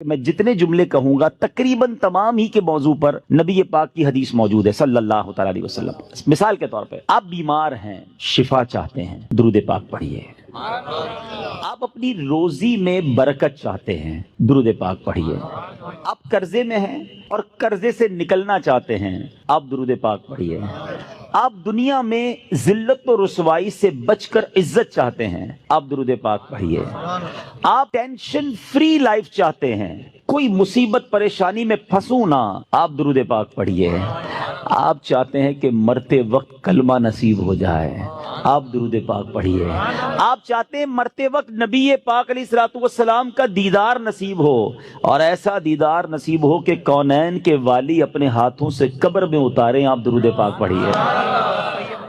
میں جتنے جملے کہوں گا تقریباً تمام ہی کے موضوع پر نبی پاک کی حدیث موجود ہے صلی اللہ تعالی علیہ وسلم۔ مثال کے طور پہ آپ بیمار ہیں، شفا چاہتے ہیں، درود پاک پڑھیے۔ آپ اپنی روزی میں برکت چاہتے ہیں، درود پاک پڑھیے۔ آپ قرضے میں ہیں اور قرضے سے نکلنا چاہتے ہیں، آپ درود پاک پڑھیے۔ آپ دنیا میں ذلت و رسوائی سے بچ کر عزت چاہتے ہیں، آپ درود پاک پڑھیے۔ آپ ٹینشن فری لائف چاہتے ہیں، کوئی مصیبت پریشانی میں پھنسوں نہ، آپ درود پاک پڑھیے۔ آپ چاہتے ہیں کہ مرتے وقت کلمہ نصیب ہو جائے، آپ درود پاک پڑھیے۔ آپ چاہتے ہیں مرتے وقت نبی پاک علیہ الصلوۃ والسلام کا دیدار نصیب ہو، اور ایسا دیدار نصیب ہو کہ کونین کے والی اپنے ہاتھوں سے قبر میں اتاریں، آپ درود پاک پڑھیے۔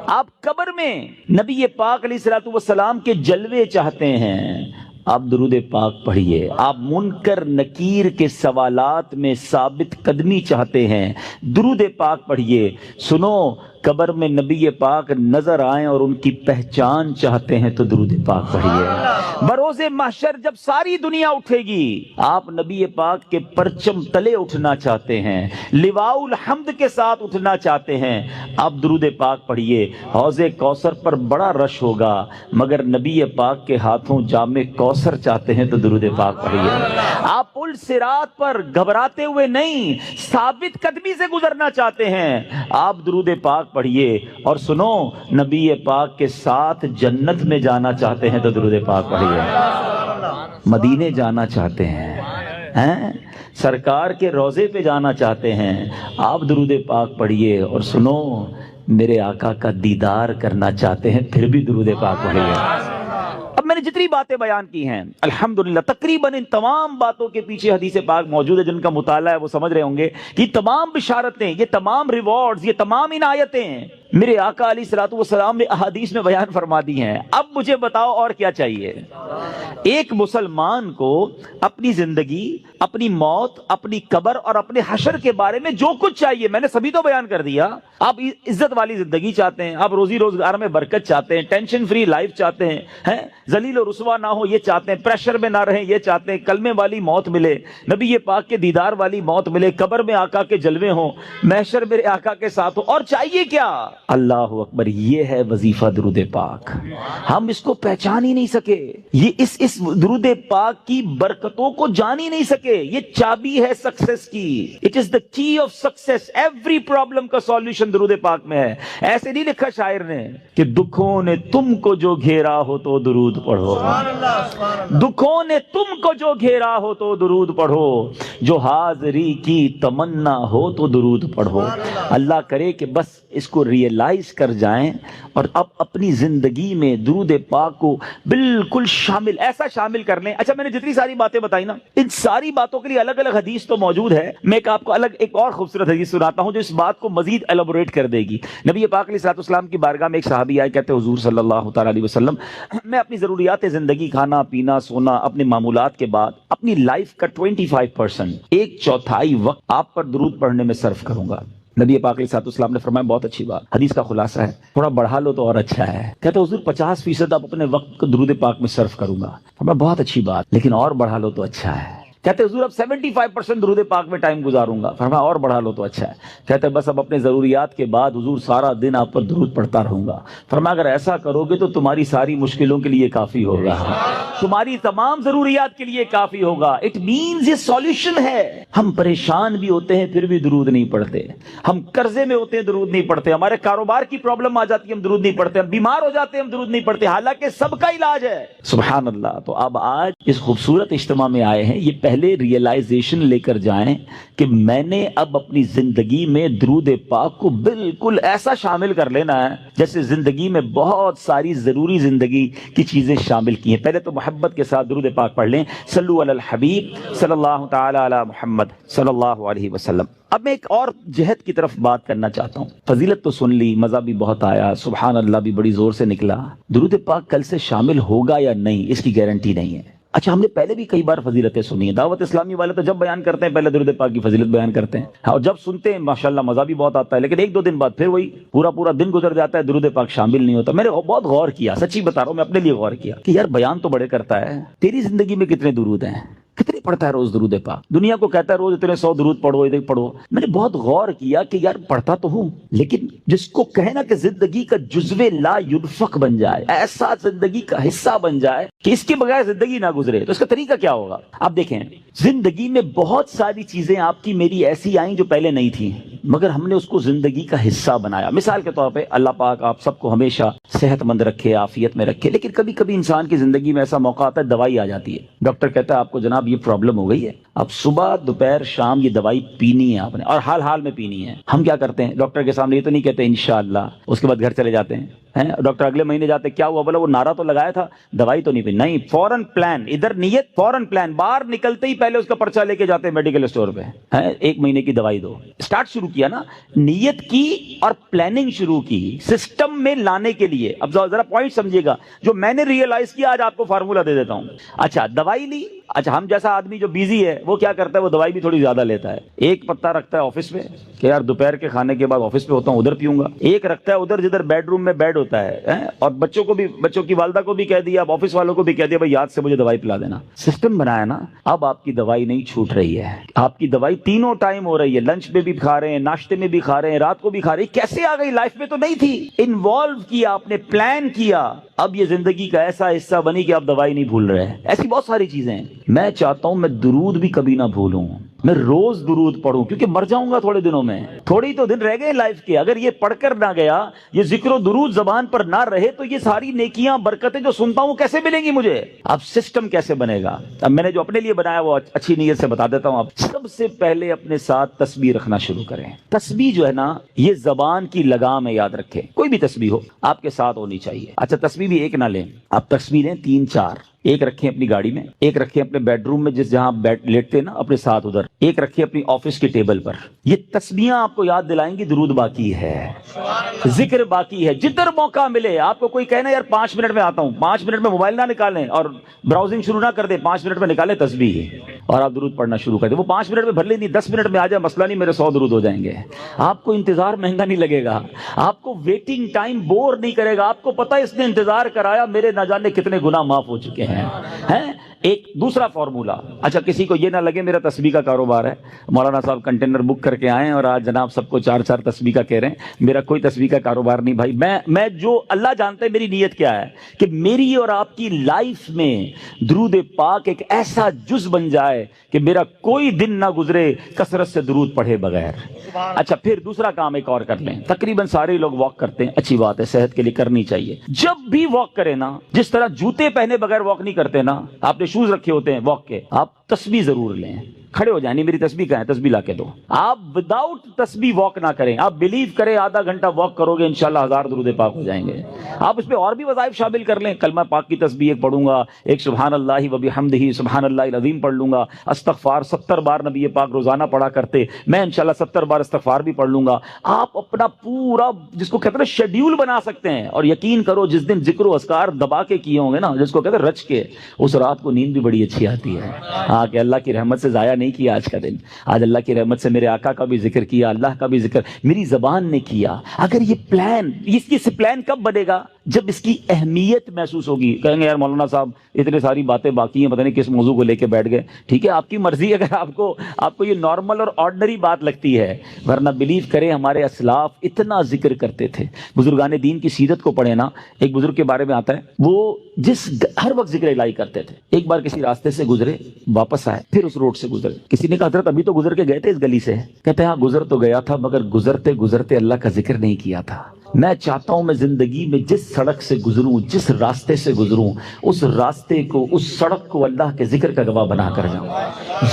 آپ قبر میں نبی پاک علیہ الصلوۃ والسلام کے جلوے چاہتے ہیں، آپ درود پاک پڑھیے۔ آپ منکر نکیر کے سوالات میں ثابت قدمی چاہتے ہیں، درود پاک پڑھیے۔ سنو، قبر میں نبی پاک نظر آئیں اور ان کی پہچان چاہتے ہیں تو درود پاک پڑھیے۔ بروز محشر جب ساری دنیا اٹھے گی، آپ نبی پاک کے پرچم تلے اٹھنا چاہتے ہیں، لواء الحمد کے ساتھ اٹھنا چاہتے ہیں، آپ درود پاک پڑھیے۔ حوض کوثر پر بڑا رش ہوگا، مگر نبی پاک کے ہاتھوں جام کوثر چاہتے ہیں تو درود پاک پڑھیے۔ آپ پل صراط پر گھبراتے ہوئے نہیں، ثابت قدمی سے گزرنا چاہتے ہیں، آپ درود پاک پڑھیے۔ اور سنو، نبی پاک کے ساتھ جنت میں جانا چاہتے ہیں تو درود پاک پڑھیے۔ مدینے جانا چاہتے ہیں، سرکار کے روضے پہ جانا چاہتے ہیں، آپ درود پاک پڑھیے۔ اور سنو، میرے آقا کا دیدار کرنا چاہتے ہیں، پھر بھی درود پاک پڑھیے۔ اب میں نے جتنی باتیں بیان کی ہیں الحمدللہ تقریباً ان تمام باتوں کے پیچھے حدیث پاک موجود ہے۔ جن کا مطالعہ ہے وہ سمجھ رہے ہوں گے کہ یہ تمام بشارتیں، یہ تمام ریوارڈز، یہ تمام عنایتیں میرے آقا علیہ الصلوۃ والسلام نے احادیث میں بیان فرما دی ہیں۔ اب مجھے بتاؤ اور کیا چاہیے؟ ایک مسلمان کو اپنی زندگی، اپنی موت، اپنی قبر اور اپنے حشر کے بارے میں جو کچھ چاہیے میں نے سبھی تو بیان کر دیا۔ آپ عزت والی زندگی چاہتے ہیں، آپ روزی روزگار میں برکت چاہتے ہیں، ٹینشن فری لائف چاہتے ہیں، ذلیل و رسوا نہ ہو یہ چاہتے ہیں، پریشر میں نہ رہیں یہ چاہتے ہیں، کلمے والی موت ملے، نبی پاک کے دیدار والی موت ملے، قبر میں آقا کے جلوے ہوں، محشر میرے آقا کے ساتھ ہو، اور چاہیے کیا؟ اللہ اکبر، یہ ہے وظیفہ درود پاک۔ ہم اس کو پہچان ہی نہیں سکے، یہ اس درود پاک کی برکتوں کو جان ہی نہیں سکے۔ یہ چابی ہے سکسیس کی، اٹ از دا کی آف سکسیس۔ ایوری پرابلم کا سولوشن درود پاک میں ہے۔ ایسے نہیں لکھا شاعر نے کہ دکھوں نے تم کو جو گھیرا ہو تو درود پڑھو، دکھوں نے تم کو جو گھیرا ہو تو درود پڑھو، جو حاضری کی تمنا ہو تو درود پڑھو۔ اللہ کرے کہ بس اس کو ریئلائز کر جائیں اور اب اپنی زندگی میں درود پاک کو بالکل ایسا شامل کر لیں۔ اچھا، میں نے جتنی ساری باتیں بتائی نا، ان ساری باتوں کے لیے الگ الگ حدیث تو موجود ہے۔ میں آپ کو ایک اور خوبصورت حدیث سناتا ہوں جو اس بات کو مزید ایلابوریٹ کر دے گی۔ نبی پاک علیہ الصلوۃ والسلام کی بارگاہ میں ایک صحابی آئے، کہتے حضور صلی اللہ تعالی علیہ وسلم، میں اپنی ضروریات زندگی، کھانا پینا سونا، اپنے معمولات کے بعد اپنی لائف کا 25%، ایک چوتھائی وقت آپ پر درود پڑھنے میں صرف کروں گا۔ نبی پاک علیہ الصلوۃ والسلام نے فرمایا بہت اچھی بات، حدیث کا خلاصہ ہے، تھوڑا بڑھا لو تو اور اچھا ہے۔ کہتے حضور 50% آپ اپنے وقت کو درود پاک میں صرف کروں گا۔ فرمایا بہت اچھی بات، لیکن اور بڑھا لو تو اچھا ہے۔ کہتے حضور اب 75% درود پاک میں ٹائم گزاروں گا۔ فرمایا اور بڑھا لو تو اچھا ہے۔ کہتے بس اب اپنے ضروریات کے بعد حضور سارا دن آپ پر درود پڑھتا رہوں گا۔ فرمایا اگر ایسا کرو گے تو تمہاری ساری مشکلوں کے لیے کافی ہوگا، تمہاری تمام ضروریات کے لیے کافی ہوگا۔ اٹ مینز یہ سولوشن ہے۔ ہم پریشان بھی ہوتے ہیں پھر بھی درود نہیں پڑھتے، ہم قرضے میں ہوتے ہیں درود نہیں پڑھتے، ہمارے کاروبار کی پرابلم آ جاتی ہے ہم درود نہیں پڑھتے، ہم بیمار ہو جاتے ہیں ہم درود نہیں پڑھتے، حالانکہ سب کا علاج ہے۔ سبحان اللہ۔ تو اب آج اس خوبصورت اجتماع میں آئے ہیں، یہ پہلے ریئلائزیشن لے کر جائیں کہ میں نے اب اپنی زندگی میں درود پاک کو بالکل ایسا شامل کر لینا ہے جیسے زندگی میں بہت ساری ضروری زندگی کی چیزیں شامل کی ہیں۔ پہلے تو محبت کے ساتھ درود پاک پڑھ لیں، صلو علی الحبیب صلی اللہ تعالی علی محمد صلی اللہ علیہ وسلم۔ اب میں ایک اور جہت کی طرف بات کرنا چاہتا ہوں۔ فضیلت تو سن لی، مزہ بھی بہت آیا، سبحان اللہ بھی بڑی زور سے نکلا، درود پاک کل سے شامل ہوگا یا نہیں اس کی گارنٹی نہیں ہے۔ اچھا، ہم نے پہلے بھی کئی بار فضیلتیں سنی ہیں، دعوت اسلامی والے تو جب بیان کرتے ہیں پہلے درود پاک کی فضیلت بیان کرتے ہیں، اور جب سنتے ہیں ماشاءاللہ مزہ بھی بہت آتا ہے، لیکن ایک دو دن بعد پھر وہی پورا دن گزر جاتا ہے، درود پاک شامل نہیں ہوتا۔ میں نے بہت غور کیا، سچی بتا رہا ہوں، میں اپنے لیے غور کیا کہ یار بیان تو بڑے کرتا ہے، تیری زندگی میں کتنے درود ہیں، کتنے پڑھتا ہے روز درود پاک؟ دنیا کو کہتا ہے روز اتنے 100 درود پڑھو، ادھر پڑھو. میں نے بہت غور کیا کہ یار پڑھتا تو ہوں، لیکن جس کو کہنا کہ زندگی کا جزو لا ينفق بن جائے، ایسا زندگی کا حصہ بن جائے کہ اس کے بغیر زندگی نہ گزرے، تو اس کا طریقہ کیا ہوگا؟ آپ دیکھیں، زندگی میں بہت ساری چیزیں آپ کی میری ایسی آئیں جو پہلے نہیں تھیں، مگر ہم نے اس کو زندگی کا حصہ بنایا. مثال کے طور پہ اللہ پاک آپ سب کو ہمیشہ صحت مند رکھے، عافیت میں رکھے، لیکن کبھی کبھی انسان کی زندگی میں ایسا موقع آتا ہے دوائی آ جاتی ہے. ڈاکٹر کہتا ہے آپ کو جناب یہ پرابلم ہو گئی ہے، اب صبح دوپہر شام یہ دوائی پینی ہے آپ نے، اور حال حال میں پینی ہے. ہم کیا کرتے ہیں؟ ڈاکٹر کے سامنے یہ تو نہیں کہتے انشاءاللہ، اس کے بعد گھر چلے جاتے ہیں. ڈاکٹر اگلے مہینے جاتے، کیا ہوا؟ بولا وہ نعرہ تو لگایا تھا، دوائی تو نہیں پی. نہیں، فوراً پلان، ادھر نیت، فوراً پلان. باہر نکلتے ہی پہلے اس کا پرچہ لے کے جاتے ہیں میڈیکل اسٹور پہ، 1 مہینے کی دوائی دو. اسٹارٹ شروع کیا نا، نیت کی اور پلاننگ شروع کی سسٹم میں لانے کے لیے. اب ذرا پوائنٹ سمجھیے گا جو میں نے ریئلائز کیا، آج آپ کو فارمولا دے دیتا ہوں. اچھا دوائی لی، اچھا ہم جیسا آدمی جو بیزی ہے وہ کیا کرتا ہے؟ وہ دوائی بھی تھوڑی زیادہ لیتا ہے. ایک پتا رکھتا ہے آفس میں کہ یار دوپہر کے کھانے کے بعد آفس پہ ہوتا ہوں ادھر پیوں گا. ایک رکھتا ہے ادھر جدھر بیڈ روم میں بیڈ ہوتا ہے، اور بچوں کو بھی، بچوں کی والدہ کو بھی کہہ دیا، اب آفس والوں کو بھی کہہ دیا بھائی یاد سے مجھے دوائی پلا دینا. سسٹم بنایا نا. اب آپ کی دوائی نہیں چھوٹ رہی ہے، آپ کی دوائی تینوں ٹائم ہو رہی ہے. لنچ میں بھی کھا رہے ہیں، ناشتے میں بھی کھا رہے ہیں، رات کو بھی کھا رہے ہیں. کیسے آ گئی؟ لائف میں تو نہیں تھی. انوالو کیا آپ نے، پلان کیا، اب یہ زندگی کا ایسا حصہ بنی کہ آپ دوائی نہیں بھول رہے. ایسی بہت ساری چیزیں ہیں. میں چاہتا ہوں میں درود بھی کبھی نہ بھولوں، میں روز درود پڑھوں، کیونکہ مر جاؤں گا تھوڑے دنوں میں، تھوڑی تو دن رہ گئے لائف کے. اگر یہ پڑھ کر نہ گیا، یہ ذکر و درود زبان پر نہ رہے، تو یہ ساری نیکیاں برکتیں جو سنتا ہوں کیسے ملیں گی مجھے؟ اب سسٹم کیسے بنے گا؟ اب میں نے جو اپنے لیے بنایا وہ اچھی نیت سے بتا دیتا ہوں. اب سب سے پہلے اپنے ساتھ تسبیح رکھنا شروع کریں. تسبیح جو ہے نا، یہ زبان کی لگام ہے، یاد رکھیں. کوئی بھی تسبیح ہو آپ کے ساتھ ہونی چاہیے. اچھا تسبیح بھی ایک نہ لیں، آپ تسبیح لیں 3-4. ایک رکھیں اپنی گاڑی میں، ایک رکھیں اپنے بیڈ روم میں جہاں بیٹھ لیٹتے ہیں نا اپنے ساتھ ادھر، ایک رکھیں اپنی آفس کی ٹیبل پر. یہ تسبیحاں آپ کو یاد دلائیں گی درود باقی ہے، ذکر باقی ہے. جدھر موقع ملے آپ کو کوئی کہنا یار 5 منٹ میں آتا ہوں، 5 منٹ میں موبائل نہ نکالیں اور براؤزنگ شروع نہ کر دیں، 5 منٹ میں نکالیں تسبیح اور آپ درود پڑھنا شروع کر دیں. وہ 5 منٹ میں بھر لیں نہیں، 10 منٹ میں آ جائے مسئلہ نہیں، میرے 100 درود ہو جائیں گے. آپ کو انتظار مہنگا نہیں لگے گا، آپ کو ویٹنگ ٹائم بور نہیں کرے گا. آپ کو پتہ ہے اس نے انتظار کرایا، میرے نہ جانے کتنے گناہ معاف ہو چکے ہیں. ایک دوسرا فارمولا. اچھا کسی کو یہ نہ لگے میرا تسبیح کا کاروبار ہے، مولانا صاحب کنٹینر بک کر کے آئیں اور آج جناب سب کو 4 تسبیح کا کہہ رہے ہیں. میرا کوئی تسبیح کا کاروبار نہیں بھائی. میں جو اللہ جانتا ہے میری نیت کیا ہے کہ میری اور آپ کی لائف میں درود پاک ایک ایسا جز بن جائے کہ میرا کوئی دن نہ گزرے کثرت سے درود پڑھے بغیر. اچھا پھر دوسرا کام ایک اور کر لیں. تقریباً سارے لوگ واک کرتے ہیں، اچھی بات ہے، صحت کے لیے کرنی چاہیے. جب بھی واک کریں نا، جس طرح جوتے پہنے بغیر واک نہیں کرتے نا، آپ نے شوز رکھے ہوتے ہیں واک کے، آپ تسبیح ضرور لیں. کھڑے ہو جائیں، نہیں میری تسبیح کہاں ہے، تسبیح لا کے دو. آپ وداؤٹ تسبیح واک نہ کریں. آپ بلیو کریں آدھا گھنٹہ واک کرو گے انشاءاللہ 1000 درود پاک ہو جائیں گے. آپ اس پہ اور بھی وظائف شامل کر لیں. کلمہ پاک کی تسبیح ایک پڑھوں گا، ایک سبحان اللہ و بحمدہ سبحان اللہ العظیم پڑھ لوں گا. استغفار 70 بار نبی پاک روزانہ پڑھا کرتے، میں انشاءاللہ 70 بار استغفار بھی پڑھ لوں گا. آپ اپنا پورا جس کو کہتے ہیں شیڈیول بنا سکتے ہیں. اور یقین کرو جس دن ذکر و اذکار دبا کے کیے ہوں گے نا، جس کو کہتے ہیں رچ کے، اس رات کو نیند بھی بڑی اچھی آتی ہے. ہاں کہ اللہ کی رحمت سے ضائع نہیں کیا آج کا دن. آج اللہ کی رحمت سے میرے آقا کا بھی ذکر کیا، اللہ کا بھی ذکر میری زبان نے کیا. اگر یہ پلان، اس کی پلان کب بنے گا؟ جب اس کی اہمیت محسوس ہوگی. کہیں گے یار مولانا صاحب اتنے ساری باتیں باقی ہیں، پتہ نہیں کس موضوع کو لے کے بیٹھ گئے. ٹھیک ہے آپ کی مرضی. اگر آپ کو یہ نارمل اور آرڈنری بات لگتی ہے، ورنہ بلیو کریں ہمارے اسلاف اتنا ذکر کرتے تھے. بزرگان دین کی سیرت کو پڑھیں نا، ایک بزرگ کے بارے میں آتا ہے وہ ہر وقت ذکر الہی کرتے تھے. ایک بار کسی راستے سے گزرے، واپس آئے، پھر اس روڈ سے گزرے. کسی نے کہا حضرت ابھی تو گزر کے گئے تھے اس گلی سے. کہتے ہیں ہاں گزر تو گیا تھا، مگر گزرتے گزرتے اللہ کا ذکر نہیں کیا تھا. میں چاہتا ہوں میں زندگی میں جس سڑک سے گزروں، جس راستے سے گزروں، اس راستے کو، اس سڑک کو اللہ کے ذکر کا گواہ بنا کر جاؤں.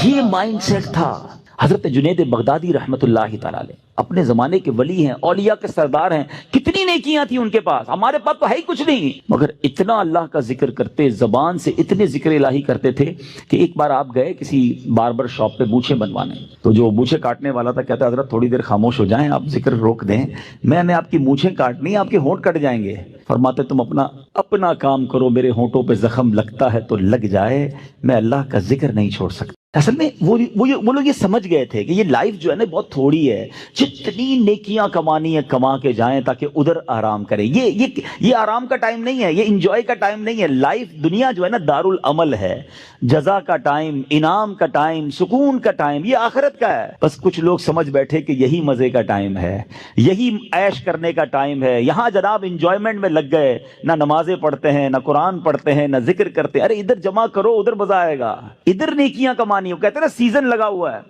یہ مائنڈ سیٹ تھا. حضرت جنید بغدادی رحمت اللہ تعالی علیہ اپنے زمانے کے ولی ہیں، اولیاء کے سردار ہیں. کتنی نیکیاں تھیں ان کے پاس، ہمارے پاس تو ہے ہی کچھ نہیں، مگر اتنا اللہ کا ذکر کرتے، زبان سے اتنے ذکر الہی کرتے تھے کہ ایک بار آپ گئے کسی باربر شاپ پہ مونچھیں بنوانے. تو جو مونچھیں کاٹنے والا تھا کہتا ہے حضرت تھوڑی دیر خاموش ہو جائیں، آپ ذکر روک دیں، میں نے آپ کی مونچھیں کاٹنی، آپ کے ہونٹ کٹ جائیں گے. فرماتے تم اپنا کام کرو، میرے ہونٹوں پہ زخم لگتا ہے تو لگ جائے، میں اللہ کا ذکر نہیں چھوڑ سکتا. اصل میں وہ لوگ یہ سمجھ گئے تھے کہ یہ لائف جو ہے نا بہت تھوڑی ہے، جتنی نیکیاں کمانی ہے کما کے جائیں تاکہ ادھر آرام کریں. یہ آرام کا ٹائم نہیں ہے، یہ انجوائے کا ٹائم نہیں ہے. لائف دنیا جو ہے نا دار العمل ہے، جزا کا ٹائم، انعام کا ٹائم، سکون کا ٹائم یہ آخرت کا ہے. بس کچھ لوگ سمجھ بیٹھے کہ یہی مزے کا ٹائم ہے، یہی عیش کرنے کا ٹائم ہے. یہاں جناب انجوائمنٹ میں لگ گئے، نہ نمازیں پڑھتے ہیں، نہ قرآن پڑھتے ہیں، نہ ذکر کرتے ہیں. ارے ادھر جمع کرو، ادھر مزہ آئے گا. ادھر نیکیاں کمانی، وہ کہتے ہیں نا سیزن لگا ہوا ہے.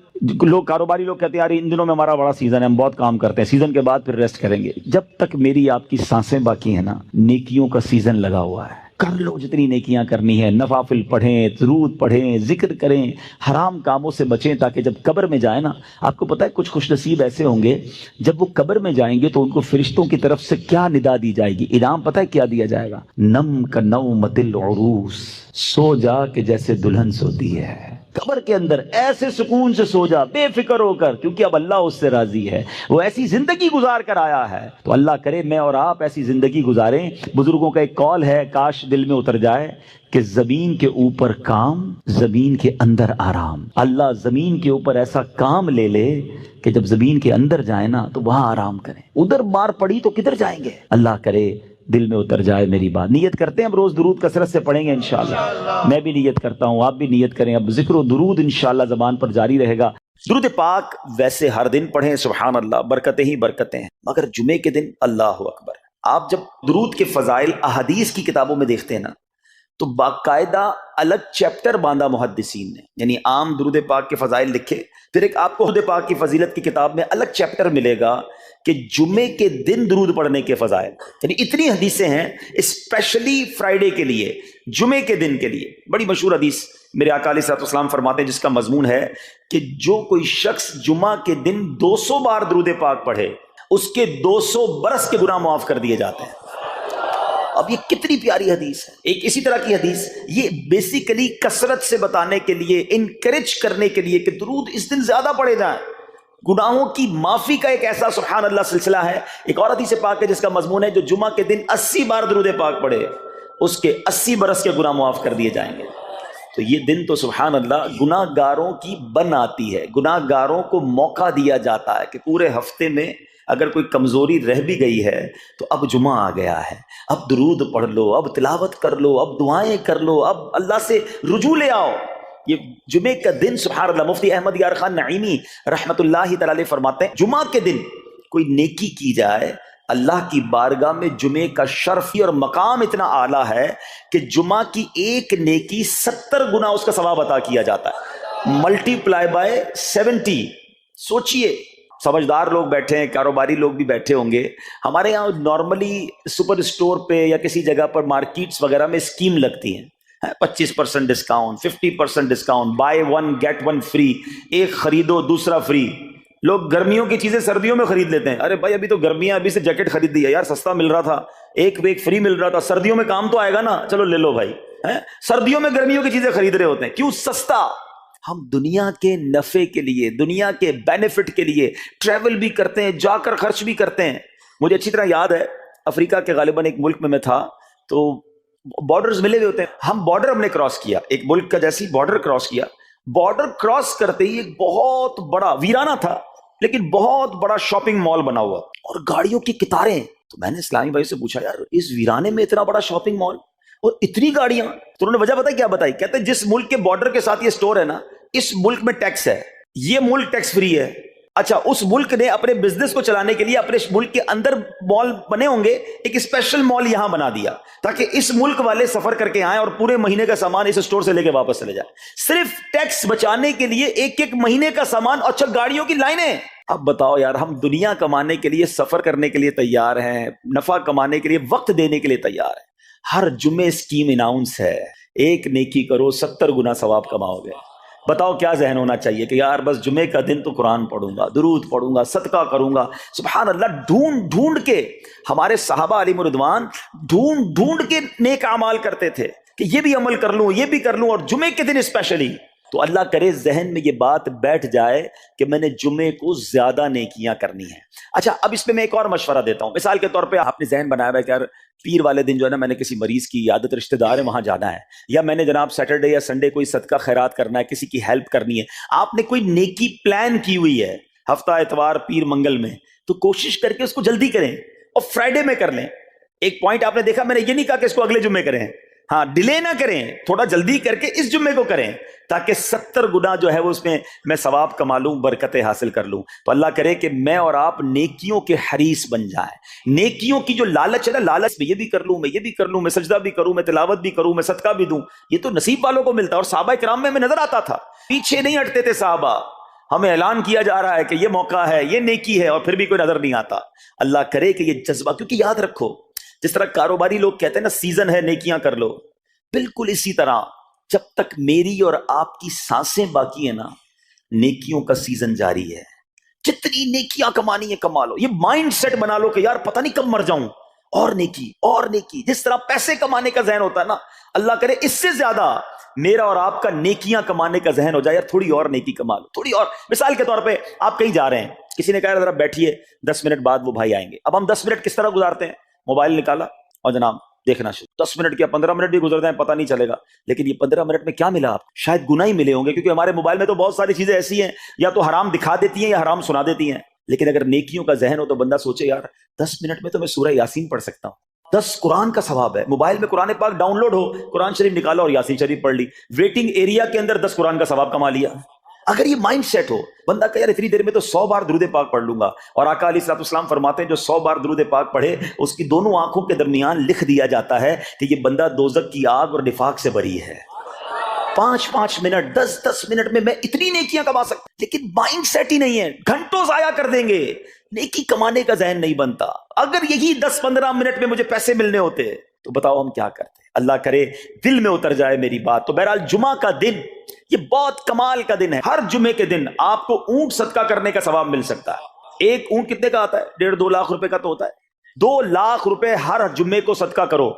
لوگ کاروباری لوگ کہتے ہیں یار ان دنوں میں ہمارا بڑا سیزن ہے، ہم بہت کام کرتے ہیں، سیزن کے بعد پھر ریسٹ کریں گے. جب تک میری آپ کی سانسیں باقی ہیں نا، نیکیوں کا سیزن لگا ہوا ہے. کر لو جتنی نیکیاں کرنی ہے، نوافل پڑھیں، درود پڑھیں، ذکر کریں، حرام کاموں سے بچیں، تاکہ جب قبر میں جائیں نا، آپ کو پتہ ہے کچھ خوش نصیب ایسے ہوں گے جب وہ قبر میں جائیں گے تو ان کو فرشتوں کی طرف سے کیا ندا دی جائے گی، انعام پتہ ہے کیا دیا جائے گا؟ نم کا نومت العروس، سو جا کہ جیسے دلہن سوتی ہے. قبر کے اندر ایسے سکون سے سو جا، بے فکر ہو کر، کیونکہ اب اللہ اس سے راضی ہے، وہ ایسی زندگی گزار کر آیا ہے. تو اللہ کرے میں اور آپ ایسی زندگی گزاریں. بزرگوں کا ایک قول ہے، کاش دل میں اتر جائے کہ زمین کے اوپر کام، زمین کے اندر آرام. اللہ زمین کے اوپر ایسا کام لے لے کہ جب زمین کے اندر جائیں نا تو وہاں آرام کریں. ادھر مار پڑی تو کدھر جائیں گے؟ اللہ کرے دل میں اتر جائے میری بات. نیت کرتے ہیں اب روز درود کثرت سے پڑھیں گے انشاءاللہ. میں بھی نیت کرتا ہوں، آپ بھی نیت کریں. اب ذکر و درود انشاءاللہ زبان پر جاری رہے گا. درود پاک ویسے ہر دن پڑھیں، سبحان اللہ، برکتیں ہی برکتیں ہیں، مگر جمعے کے دن اللہ اکبر. آپ جب درود کے فضائل احادیث کی کتابوں میں دیکھتے ہیں نا تو باقاعدہ الگ چیپٹر باندھا محدثین نے، یعنی عام درود پاک کے فضائل لکھے، پھر ایک آپ کو درود پاک کی فضیلت کی کتاب میں الگ چیپٹر ملے گا کہ جمعے کے دن درود پڑھنے کے فضائل. یعنی اتنی حدیثیں ہیں اسپیشلی فرائیڈے کے لیے، جمعے کے دن کے لیے. بڑی مشہور حدیث میرے آقا علیہ الصلوۃ والسلام فرماتے ہیں جس کا مضمون ہے کہ جو کوئی شخص جمعہ کے دن 200 بار درود پاک پڑھے اس کے 200 برس کے گناہ معاف کر دیے جاتے ہیں. اب یہ کتنی پیاری حدیث ہے. ایک اسی طرح کی حدیث یہ بیسیکلی کثرت سے بتانے کے لیے، انکریج کرنے کے لیے کہ درود اس دن زیادہ پڑھے جائیں. گناہوں کی معافی کا ایک ایسا سبحان اللہ سلسلہ ہے. ایک اور حدیث پاک ہے جس کا مضمون ہے جو جمعہ کے دن 80 بار درود پاک پڑھے اس کے 80 برس کے گناہ معاف کر دیے جائیں گے. تو یہ دن تو سبحان اللہ گناہ گاروں کی بن آتی ہے. گناہ گاروں کو موقع دیا جاتا ہے کہ پورے ہفتے میں اگر کوئی کمزوری رہ بھی گئی ہے تو اب جمعہ آ گیا ہے، اب درود پڑھ لو، اب تلاوت کر لو، اب دعائیں کر لو، اب اللہ سے رجوع لے آؤ. یہ جمعے کا دن سبحان اللہ، مفتی احمد یار خان نعیمی رحمت اللہ تعالی علیہ فرماتے ہیں جمعہ کے دن کوئی نیکی کی جائے اللہ کی بارگاہ میں جمعے کا شرف اور مقام اتنا اعلیٰ ہے کہ جمعہ کی ایک نیکی 70 گنا اس کا ثواب عطا کیا جاتا ہے، ملٹی پلائی بائی 70. سوچئے، سمجھدار لوگ بیٹھے ہیں، کاروباری لوگ بھی بیٹھے ہوں گے. ہمارے یہاں نارملی سپر اسٹور پہ یا کسی جگہ پر مارکیٹس وغیرہ میں اسکیم لگتی ہیں، 25% discount, 50% discount, buy 1 get 1 free, ایک خریدو دوسرا فری. لوگ گرمیوں کی چیزیں سردیوں میں خرید لیتے ہیں. ارے بھائی ابھی تو گرمیاں، ابھی سے جیکٹ خرید دی ہے یار، سستا مل رہا تھا، ایک فری مل رہا تھا، سردیوں میں کام تو آئے گا نا، چلو لے لو بھائی. سردیوں میں گرمیوں کی چیزیں خرید رہے ہوتے ہیں، کیوں؟ سستا. ہم دنیا کے نفع کے لیے، دنیا کے بینیفٹ کے لیے ٹریول بھی کرتے ہیں، جا کر خرچ بھی کرتے ہیں. مجھے اچھی طرح یاد ہے افریقہ کے غالباً ایک ملک میں تھا، تو بارڈرز ملے ہوئے ہوتے ہیں. ہم بارڈر ہم نے کراس کیا، ایک ملک کا جیسی بارڈر کراس کیا. بارڈر کراس کرتے ہی ایک بہت بڑا، ویرانہ تھا لیکن بہت بڑا شاپنگ مال بنا ہوا اور گاڑیوں کی قطاریں. تو میں نے اسلامی بھائی سے پوچھا یار اس ویرانے میں اتنا بڑا شاپنگ مال اور اتنی گاڑیاں؟ تو انہوں نے وجہ بتائی، کیا بتائی؟ کہتے ہیں جس ملک کے بارڈر کے ساتھ یہ سٹور ہے نا، اس ملک میں ٹیکس ہے، یہ ملک ٹیکس فری ہے. اچھا، اس ملک نے اپنے بزنس کو چلانے کے لیے اپنے ملک کے اندر مال بنے ہوں گے، ایک اسپیشل مال یہاں بنا دیا تاکہ اس ملک والے سفر کر کے آئیں اور پورے مہینے کا سامان اس سٹور سے لے کے واپس چلے جائیں، صرف ٹیکس بچانے کے لیے. ایک مہینے کا سامان. اچھا، گاڑیوں کی لائنیں. اب بتاؤ یار، ہم دنیا کمانے کے لیے، سفر کرنے کے لیے تیار ہیں، نفع کمانے کے لیے وقت دینے کے لیے تیار ہیں. ہر جمعے اسکیم اناؤنس ہے، ایک نیکی کرو 70 گنا ثواب کماؤ گے. بتاؤ کیا ذہن ہونا چاہیے کہ یار بس جمعے کا دن تو قرآن پڑھوں گا، درود پڑھوں گا، صدقہ کروں گا. سبحان اللہ، ڈھونڈ ڈھونڈ کے ہمارے صحابہ علیہم رضوان ڈھونڈ ڈھونڈ کے نیک اعمال کرتے تھے کہ یہ بھی عمل کر لوں، یہ بھی کر لوں. اور جمعے کے دن اسپیشلی تو اللہ کرے ذہن میں یہ بات بیٹھ جائے کہ میں نے جمعے کو زیادہ نیکیاں کرنی ہیں۔ اچھا اب اس پہ میں ایک اور مشورہ دیتا ہوں۔ مثال کے طور پہ آپ نے ذہن بنایا ہے کہ یار پیر والے دن جو ہے نا میں نے کسی مریض کی عیادت، رشتہ دار ہے وہاں جانا ہے، یا میں نے جناب سیٹرڈے یا سنڈے کوئی صدقہ خیرات کرنا ہے، کسی کی ہیلپ کرنی ہے، آپ نے کوئی نیکی پلان کی ہوئی ہے ہفتہ اتوار پیر منگل میں، تو کوشش کر کے اس کو جلدی کریں اور فرائیڈے میں کر لیں۔ ایک پوائنٹ آپ نے دیکھا، میں نے یہ نہیں کہا کہ اس کو اگلے جمعے کریں، ہاں ڈیلے نہ کریں، تھوڑا جلدی کر کے اس جمعے کو کریں تاکہ 70 گنا جو ہے وہ اس میں ثواب کما لوں، برکتیں حاصل کر لوں۔ تو اللہ کرے کہ میں اور آپ نیکیوں کے حریص بن جائیں۔ نیکیوں کی جو لالچ ہے نا، لالچ میں یہ بھی کر لوں، میں یہ بھی کر لوں، میں سجدہ بھی کروں، میں تلاوت بھی کروں، میں صدقہ بھی دوں، یہ تو نصیب والوں کو ملتا ہے۔ اور صحابہ کرام میں نظر آتا تھا، پیچھے نہیں ہٹتے تھے صحابہ، ہمیں اعلان کیا جا رہا ہے کہ یہ موقع ہے، یہ نیکی ہے، اور پھر بھی کوئی نظر نہیں آتا۔ اللہ کرے کہ یہ جذبہ، کیونکہ یاد رکھو جس طرح کاروباری لوگ کہتے ہیں نا سیزن ہے نیکیاں کر لو، بالکل اسی طرح جب تک میری اور آپ کی سانسیں باقی ہیں نا، نیکیوں کا سیزن جاری ہے۔ جتنی نیکیاں کمانی ہے کما لو، یہ مائنڈ سیٹ بنا لو کہ یار پتہ نہیں کب مر جاؤں، اور نیکی اور نیکی۔ جس طرح پیسے کمانے کا ذہن ہوتا ہے نا، اللہ کرے اس سے زیادہ میرا اور آپ کا نیکیاں کمانے کا ذہن ہو جائے، یار تھوڑی اور نیکی کما لو، تھوڑی اور۔ مثال کے طور پہ آپ کہیں جا رہے ہیں، کسی نے کہا ذرا بیٹھیے 10 منٹ بعد وہ بھائی آئیں گے۔ اب ہم 10 منٹ کس طرح گزارتے ہیں؟ موبائل نکالا اور جناب دیکھنا شروع، 10 منٹ کیا 15 منٹ بھی گزر جائیں پتہ نہیں چلے گا، لیکن یہ 15 منٹ میں کیا ملا آپ؟ شاید گناہ ہی ملے ہوں گے، کیونکہ ہمارے موبائل میں تو بہت ساری چیزیں ایسی ہیں یا تو حرام دکھا دیتی ہیں یا حرام سنا دیتی ہیں۔ لیکن اگر نیکیوں کا ذہن ہو تو بندہ سوچے یار 10 منٹ میں تو میں سورہ یاسین پڑھ سکتا ہوں، 10 قرآن کا ثواب ہے۔ موبائل میں قرآن پاک ڈاؤن لوڈ ہو، قرآن شریف نکالا اور یاسین شریف پڑھ لی، ویٹنگ ایریا کے اندر 10 قرآن کا ثواب کما لیا۔ اگر یہ مائنڈ سیٹ ہو، بندہ کہ یار اتنی دیر میں تو 100 بار درود پاک پڑھ لوں گا، اور آقا علیہ الصلوۃ والسلام فرماتے ہیں جو 100 بار درود پاک پڑھے اس کی دونوں آنکھوں کے درمیان لکھ دیا جاتا ہے کہ یہ بندہ دوزخ کی آگ اور نفاق سے بری ہے۔ 5 منٹ 10 منٹ میں اتنی نیکیاں کما سکتا، لیکن مائنڈ سیٹ ہی نہیں ہے، گھنٹوں ضائع کر دیں گے، نیکی کمانے کا ذہن نہیں بنتا۔ اگر یہی 10-15 منٹ میں مجھے پیسے ملنے ہوتے تو بتاؤ ہم کیا کرتے؟ اللہ کرے دل میں اتر جائے میری بات۔ تو بہرحال جمعہ کا دن یہ بہت کمال کا دن ہے۔ ہر جمعے کے دن آپ کو اونٹ صدقہ کرنے کا ثواب مل سکتا ہے۔ ایک اونٹ کتنے کا آتا ہے؟ 1.5-2 لاکھ روپے کا تو ہوتا ہے۔ 2 لاکھ روپے ہر جمعے کو صدقہ کرو،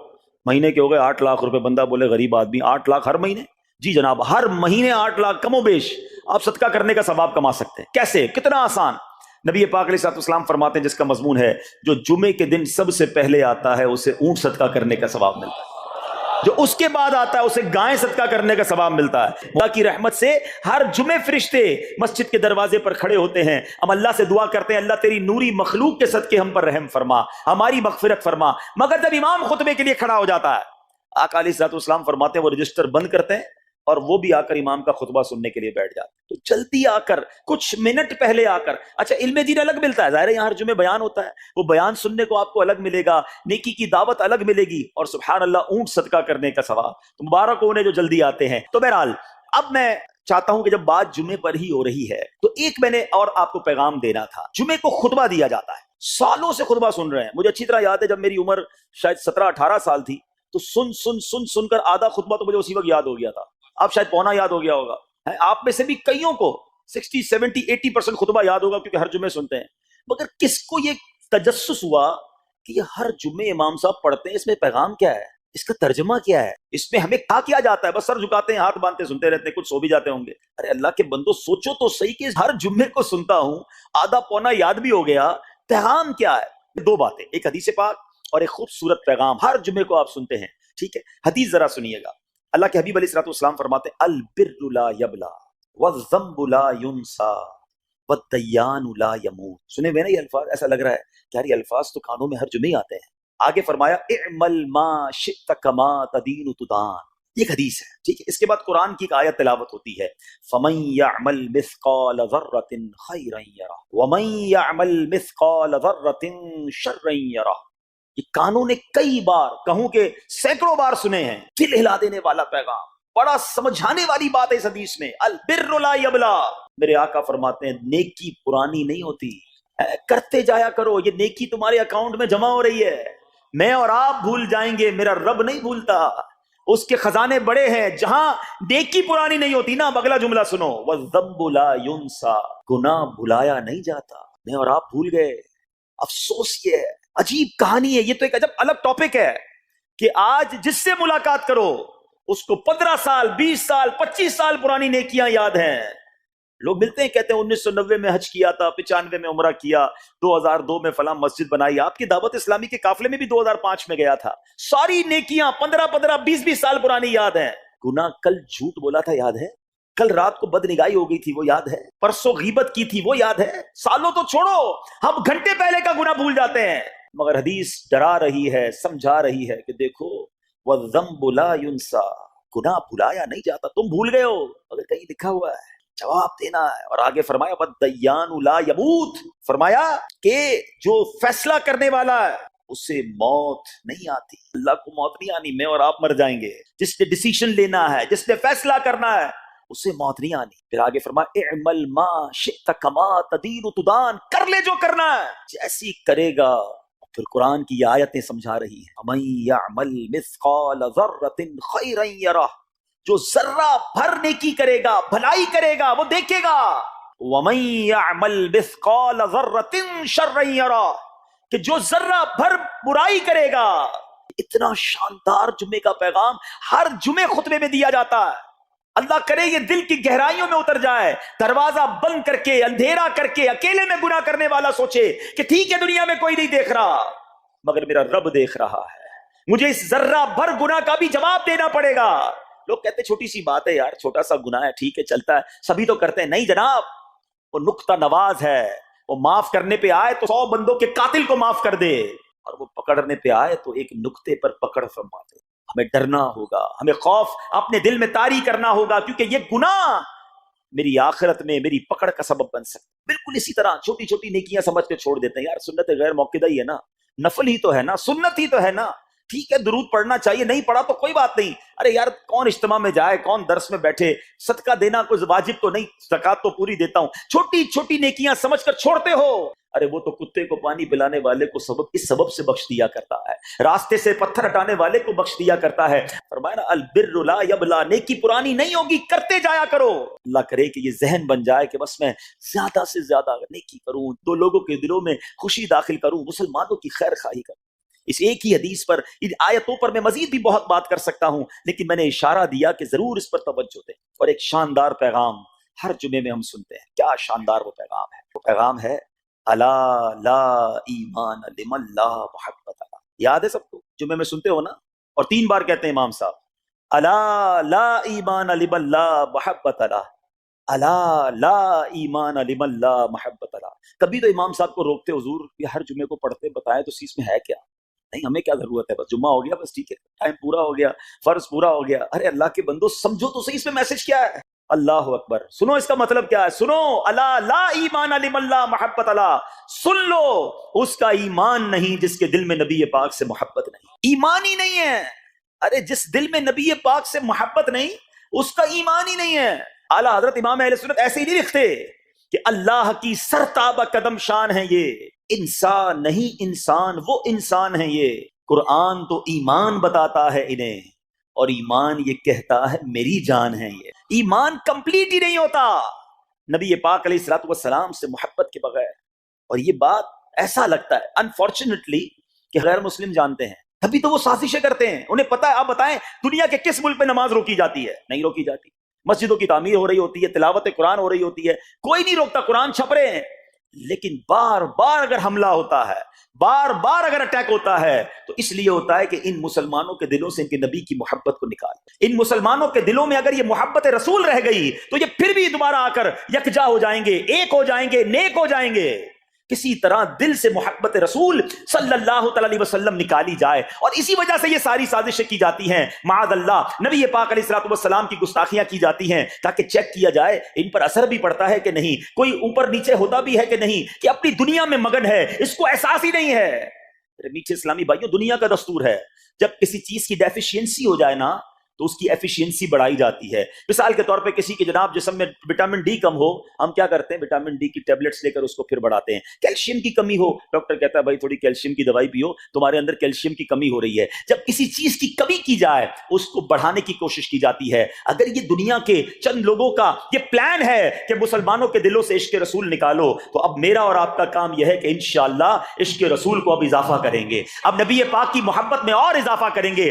مہینے کے ہو گئے 8 لاکھ روپے۔ بندہ بولے غریب آدمی 8 لاکھ ہر مہینے؟ جی جناب، ہر مہینے 8 لاکھ کم و بیش آپ صدقہ کرنے کا ثواب کما سکتے ہیں۔ کیسے؟ کتنا آسان۔ نبی پاک علیہ الصلوۃ والسلام فرماتے ہیں جس کا مضمون ہے جو جمعے کے دن سب سے پہلے آتا ہے اسے اونٹ صدقہ کرنے کا ثواب ملتا ہے، جو اس کے بعد آتا ہے اسے گائے صدقہ کرنے کا ثواب ملتا ہے۔ اللہ کی رحمت سے ہر جمعے فرشتے مسجد کے دروازے پر کھڑے ہوتے ہیں، ہم اللہ سے دعا کرتے ہیں اللہ تیری نوری مخلوق کے صدقے ہم پر رحم فرما، ہماری مغفرت فرما۔ مگر جب امام خطبے کے لیے کھڑا ہو جاتا ہے، آقا علیہ الصلوۃ والسلام فرماتے ہیں وہ رجسٹر بند کرتے ہیں اور وہ بھی آ کر امام کا خطبہ سننے کے لیے بیٹھ جاتے ہیں۔ تو جلدی آ کر، کچھ منٹ پہلے آ کر۔ اچھا علم دین الگ ملتا ہے، ظاہر ہے یہاں ہر جمعے بیان ہوتا ہے، وہ بیان سننے کو آپ کو الگ ملے گا، نیکی کی دعوت الگ ملے گی، اور سبحان اللہ اونٹ صدقہ کرنے کا ثواب۔ تو مبارک ہو انہیں جو جلدی آتے ہیں۔ تو بہرحال اب میں چاہتا ہوں کہ جب بات جمعے پر ہی ہو رہی ہے تو ایک میں نے اور آپ کو پیغام دینا تھا۔ جمعے کو خطبہ دیا جاتا ہے، سالوں سے خطبہ سن رہے ہیں۔ مجھے اچھی طرح یاد ہے جب میری عمر شاید 17-18 سال تھی تو سن کر آدھا خطبہ تو مجھے اسی وقت یاد ہو گیا تھا، اب شاید پونا یاد ہو گیا ہوگا۔ آپ میں سے بھی کئیوں کو 60-70-80% خطبہ یاد ہوگا کیونکہ ہر جمعے سنتے ہیں۔ مگر کس کو یہ تجسس ہوا کہ یہ ہر جمعے امام صاحب پڑھتے ہیں، اس میں پیغام کیا ہے، اس کا ترجمہ کیا ہے، اس میں ہمیں کیا جاتا ہے؟ بس سر جھکاتے ہیں، ہاتھ باندھتے سنتے رہتے ہیں، کچھ سو بھی جاتے ہوں گے۔ ارے اللہ کے بندو سوچو تو صحیح کہ ہر جمعے کو سنتا ہوں، آدھا پونا یاد بھی ہو گیا، پیغام کیا ہے؟ 2 باتیں، ایک حدیث پاک اور ایک خوبصورت پیغام ہر جمعے کو آپ سنتے ہیں، ٹھیک ہے؟ حدیث ذرا سنیے گا۔ اللہ کے حبیب علیہ الصلوۃ والسلام فرماتے ہیں البر لا یبلا والذنب لا ینسا والدیان لا یموت۔ سنے ہوئے نا یہ الفاظ؟ ایسا لگ رہا ہے کہ یار یہ الفاظ تو کانوں میں ہر جمعے آتے ہیں۔ آگے فرمایا اعمل ما شئت کما تدین تدان، یہ ایک حدیث ہے، ٹھیک ہے؟ اس کے بعد قرآن کی ایک آیت تلاوت ہوتی ہے فمن یعمل مثقال ذرۃ خیرا یرہ ومن یعمل مثقال ذرۃ شرا یرہ۔ یہ کانوں نے کئی بار، کہوں کہ سینکڑوں بار سنے ہیں، دل ہلا دینے والا پیغام، بڑا سمجھانے والی بات ہے اس حدیث میں۔ البر لا یبلا، میرے آقا فرماتے ہیں نیکی پرانی نہیں ہوتی، کرتے جایا کرو، یہ نیکی تمہارے اکاؤنٹ میں جمع ہو رہی ہے۔ میں اور آپ بھول جائیں گے، میرا رب نہیں بھولتا، اس کے خزانے بڑے ہیں۔ جہاں نیکی پرانی نہیں ہوتی نا، اب اگلا جملہ سنو، والذنب لا ینسا، گناہ بھلایا نہیں جاتا۔ میں اور آپ بھول گئے، افسوس یہ ہے، عجیب کہانی ہے۔ یہ تو ایک عجب الگ ٹاپک ہے کہ آج جس سے ملاقات کرو اس کو 15 سال 20 سال 25 سال پرانی نیکیاں یاد ہیں. لوگ ملتے ہیں کہتے ہیں 1990 میں حج کیا تھا، 95 میں عمرہ کیا، 2002 میں فلاں مسجد بنائی. آپ کی دعوت اسلامی کے قافلے میں بھی 2005 میں گیا تھا. ساری نیکیاں 15 20 سال پرانی یاد ہیں. گناہ کل جھوٹ بولا تھا یاد ہے، کل رات کو بد نگاہی ہو گئی تھی وہ یاد ہے، پرسوں غیبت کی تھی وہ یاد ہے. سالوں تو چھوڑو، ہم گھنٹے پہلے کا گناہ بھول جاتے ہیں. مگر حدیث ڈرا رہی ہے، سمجھا رہی ہے کہ دیکھو وَالذَّنبُ لَا يُنسَى، گناہ بھلایا نہیں جاتا. تم بھول گئے ہو اگر کہیں لکھا ہوا ہے جواب دینا ہے. اور آگے فرمایا وَالدَّيَّانُ لَا يَمُوتُ، فرمایا کہ جو فیصلہ کرنے والا ہے اسے موت نہیں آتی. اللہ کو موت نہیں آنی، میں اور آپ مر جائیں گے. جس نے ڈیسیشن لینا ہے، جس نے فیصلہ کرنا ہے اسے موت نہیں آنی. پھر آگے فرمایا اعمل ما شئت کما تدین تدان، کر لے جو کرنا ہے جیسی کرے گا. پھر قرآن کی یہ آیتیں سمجھا رہی ہیں وَمَن يَعْمَلْ مِثْقَالَ ذَرَّةٍ خَيْرًا يَرَهُ، جو ذرہ بھر نیکی کرے گا، بھلائی کرے گا، وہ دیکھے گا. وَمَن يَعْمَلْ مِثْقَالَ ذَرَّةٍ شَرًّا يَرَهُ، کہ جو ذرہ بھر برائی کرے گا. اتنا شاندار جمعے کا پیغام ہر جمعے خطبے میں دیا جاتا ہے. اللہ کرے یہ دل کی گہرائیوں میں اتر جائے. دروازہ بند کر کے، اندھیرا کر کے، اکیلے میں گناہ کرنے والا سوچے کہ ٹھیک ہے دنیا میں کوئی نہیں دیکھ رہا مگر میرا رب دیکھ رہا ہے، مجھے اس ذرہ بھر گناہ کا بھی جواب دینا پڑے گا. لوگ کہتے ہیں چھوٹی سی بات ہے یار، چھوٹا سا گناہ ہے، ٹھیک ہے چلتا ہے، سبھی تو کرتے ہیں. نہیں جناب، وہ نقطہ نواز ہے. وہ معاف کرنے پہ آئے تو 100 بندوں کے قاتل کو معاف کر دے، اور وہ پکڑنے پہ آئے تو ایک نقطے پر پکڑ فرما دے. ہمیں ڈرنا ہوگا، ہمیں خوف اپنے دل میں طاری کرنا ہوگا، کیونکہ یہ گناہ میری آخرت میں میری پکڑ کا سبب بن سکتا. بالکل اسی طرح چھوٹی چھوٹی نیکیاں سمجھ کے چھوڑ دیتے ہیں. یار سنت غیر موقدہ ہی ہے نا، نفل ہی تو ہے نا، سنت ہی تو ہے نا، ٹھیک ہے درود پڑھنا چاہیے، نہیں پڑھا تو کوئی بات نہیں. ارے یار کون اجتماع میں جائے، کون درس میں بیٹھے، صدقہ دینا کوئی واجب تو نہیں، زکات تو پوری دیتا ہوں. چھوٹی چھوٹی نیکیاں سمجھ کر چھوڑتے ہو. ارے وہ تو کتے کو پانی پلانے والے کو اس سبب سے بخش دیا کرتا ہے، راستے سے پتھر ہٹانے والے کو بخش دیا کرتا ہے. فرمایا نا البر لا یبلا، نیکی پرانی نہیں ہوگی، کرتے جایا کرو. اللہ کرے کہ یہ ذہن بن جائے کہ بس میں زیادہ سے زیادہ نیکی کروں، دو لوگوں کے دلوں میں خوشی داخل کروں، مسلمانوں کی خیر خواہی کروں. اس ایک ہی حدیث پر، ان آیتوں پر میں مزید بھی بہت بات کر سکتا ہوں، لیکن میں نے اشارہ دیا کہ ضرور اس پر توجہ دیں. اور ایک شاندار پیغام ہر جمعے میں ہم سنتے ہیں. کیا شاندار وہ پیغام ہے! وہ پیغام ہے الا لا ایمان لمن لا محبت له. یاد ہے سب کو؟ جمعے میں سنتے ہو نا، اور 3 بار کہتے ہیں امام صاحب الا لا ایمان لمن لا محبت له، الا لا ایمان لمن لا محبت له. کبھی تو امام صاحب کو روکتے، حضور یہ ہر جمعے کو پڑھتے بتائیں تو اس میں ہے کیا؟ نہیں ہمیں کیا ضرورت ہے، بس جمعہ ہو گیا بس ٹھیک ہے، ٹائم پورا ہو گیا، فرض پورا ہو گیا. ارے اللہ کے بندو سمجھو تو صحیح اس میں میسج کیا ہے. اللہ اکبر، سنو اس کا مطلب کیا ہے، سنو الا لا ایمان لمن لا محبت لا، سن لو اس کا ایمان نہیں جس کے دل میں نبی پاک سے محبت نہیں. ایمان ہی نہیں ہے. ارے جس دل میں نبی پاک سے محبت نہیں اس کا ایمان ہی نہیں ہے. اعلیٰ حضرت امام اہل سنت ایسے ہی نہیں لکھتے کہ اللہ کی سرتابہ قدم شان ہے یہ، انسان نہیں انسان، وہ انسان ہے یہ. قرآن تو ایمان بتاتا ہے انہیں، اور ایمان یہ کہتا ہے میری جان ہے یہ. ایمان کمپلیٹ ہی نہیں ہوتا نبی پاک علیہ الصلوۃ والسلام سے محبت کے بغیر. اور یہ بات ایسا لگتا ہے انفارچونیٹلی کہ غیر مسلم جانتے ہیں، تبھی تو وہ سازشیں کرتے ہیں. انہیں پتا ہے، آپ بتائیں دنیا کے کس ملک میں نماز روکی جاتی ہے؟ نہیں روکی جاتی. مسجدوں کی تعمیر ہو رہی ہوتی ہے، تلاوت قرآن ہو رہی ہوتی ہے، کوئی نہیں روکتا، قرآن چھپ رہے ہیں. لیکن بار بار اگر حملہ ہوتا ہے، بار بار اگر اٹیک ہوتا ہے تو اس لیے ہوتا ہے کہ ان مسلمانوں کے دلوں سے ان کے نبی کی محبت کو نکال. ان مسلمانوں کے دلوں میں اگر یہ محبت رسول رہ گئی تو یہ پھر بھی دوبارہ آ کر یکجا ہو جائیں گے، ایک ہو جائیں گے، نیک ہو جائیں گے. کسی طرح دل سے محبت رسول صلی اللہ تعالی علیہ وسلم نکالی جائے، اور اسی وجہ سے یہ ساری سازشیں کی جاتی ہیں. معاذ اللہ نبی پاک علیہ الصلوۃ والسلام کی گستاخیاں کی جاتی ہیں تاکہ چیک کیا جائے ان پر اثر بھی پڑتا ہے کہ نہیں، کوئی اوپر نیچے ہوتا بھی ہے کہ نہیں، کہ اپنی دنیا میں مگن ہے، اس کو احساس ہی نہیں ہے. میٹھے اسلامی بھائیوں، دنیا کا دستور ہے جب کسی چیز کی ڈیفیشینسی ہو جائے نا تو اس کی ایفیشینسی بڑھائی جاتی ہے. مثال کے طور پہ کسی کے جناب جسم میں وٹامن ڈی کم ہو، ہم کیا کرتے ہیں، وٹامن ڈی کی ٹیبلٹس لے کر اس کو پھر بڑھاتے ہیں. کیلشیم کی کمی ہو، ڈاکٹر کہتا ہے بھائی تھوڑی کیلشیم کی دوائی پیو، تمہارے اندر کیلشیم کی کمی ہو رہی ہے. جب کسی چیز کی کمی کی جائے اس کو بڑھانے کی کوشش کی جاتی ہے. اگر یہ دنیا کے چند لوگوں کا یہ پلان ہے کہ مسلمانوں کے دلوں سے عشق رسول نکالو، تو اب میرا اور آپ کا کام یہ ہے کہ انشاءاللہ عشق رسول کو اب اضافہ کریں گے، اب نبی پاک کی محبت میں اور اضافہ کریں گے.